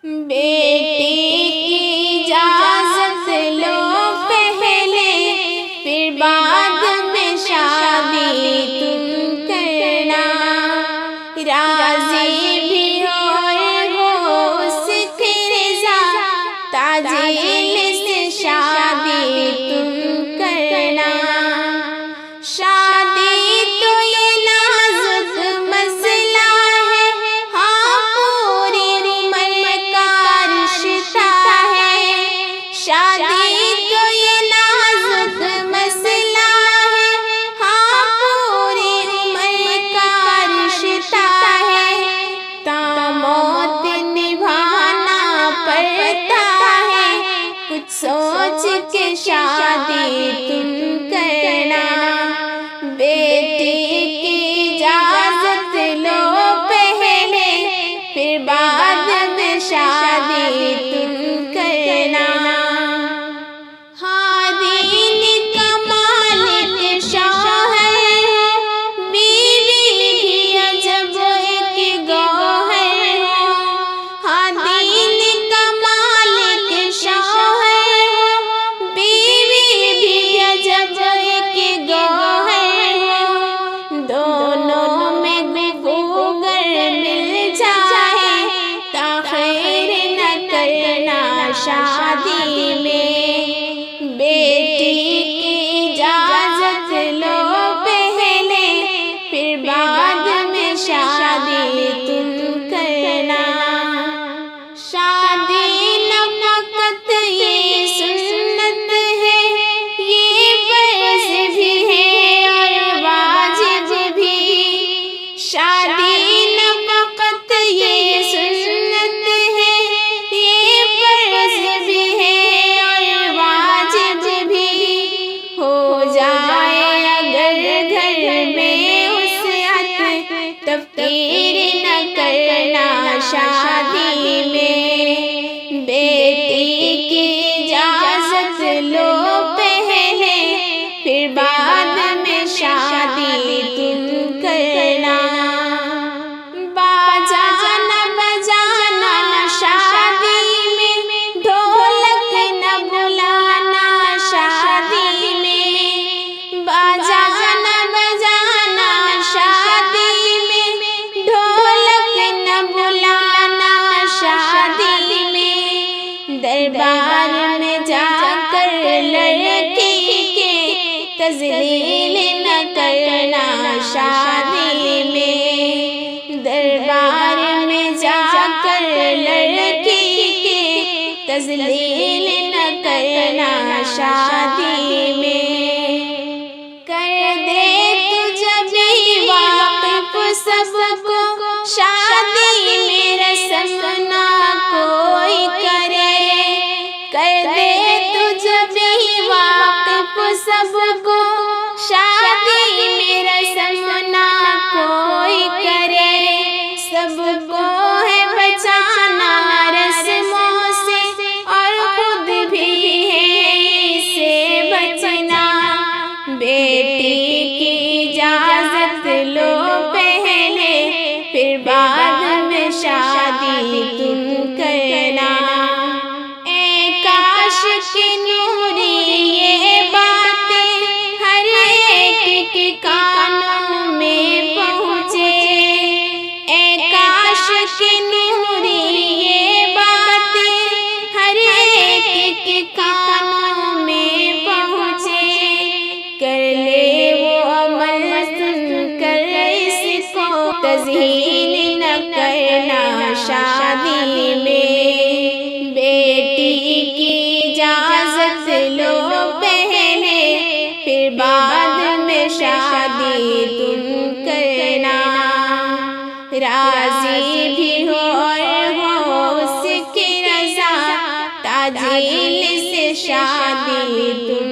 बेटी की इजाज़त लो पहले, फिर बाद में शादी तुम करना। राज़ी भी हो उसकी रज़ा, ताजील से शादी तुम करना। शादी तो ये नाजुक मसला है, हाँ पूरी उम्र का रिश्ता है। शादी तो ये नाजुक मसला है, हाँ पूरी उम्र का रिश्ता है। तामोत निभाना पड़ता है, कुछ सोच के शादी तुम करना। बेटी की इजाज़त लो पहले, फिर बाद में शादी तुम करना। हाँ दीन का मालिक शौहर है, बीवी भी अजब एक गौहर है। हाँ दीन का मालिक शौहर है, बीवी भी अजब एक गौहर है। दोनों में गुफ्तगू मिल जाए, ताख़ीर न करना शादी में। बेटी की इजाज़त लो पहले, फिर बाद में शादी तुम करना। शादी नफ़क़त ये सुन्नत है, ये फ़र्ज़ भी है और वाजिब भी। शादी नफ़क़त ये सुन्नत है, ये फ़र्ज़ भी है और वाजिब भी। हो जाए अगर घर में उसअत, तफ़कीर न करना शादी में। बेटी की इजाज़त लो पहले, फिर बाद में शादी तुम करना। बाजा न बजाना शादी में, ढोलक न बुलाना शादी में। बाजा न बजाना शादी में, ढोलक न बुलाना शादी में। दरबार में जाकर लड़की के तज़लील न करना शादी में। दरबार में जाकर लड़की के तज़लील न करना शादी में। कर दे तू जब वाक़िफ़ सबको, शादी में रस्म ना कोई करे। कर दे तू जब वाक़िफ़ सबको, शादी में रस्म ना कोई करे। सबको है बचाना रस्मों से, और खुद भी है इससे बचना। बेटी की इजाज़त लो पहले, फिर बाद में शादी तुम करना। काश की नूरी ये बातें हर एक के कानों में पहुँचे। काश की नूरी ये बातें हर एक के कानों में पहुँचे। कर ले वो अमल सुनकर इसको, तज़हीन न करना शादी में। बेटी की इजाज़त लो पहले, फिर बाद में शादी तुम करना। राज़ी भी हो उसकी रज़ा, ताजील से शादी तुम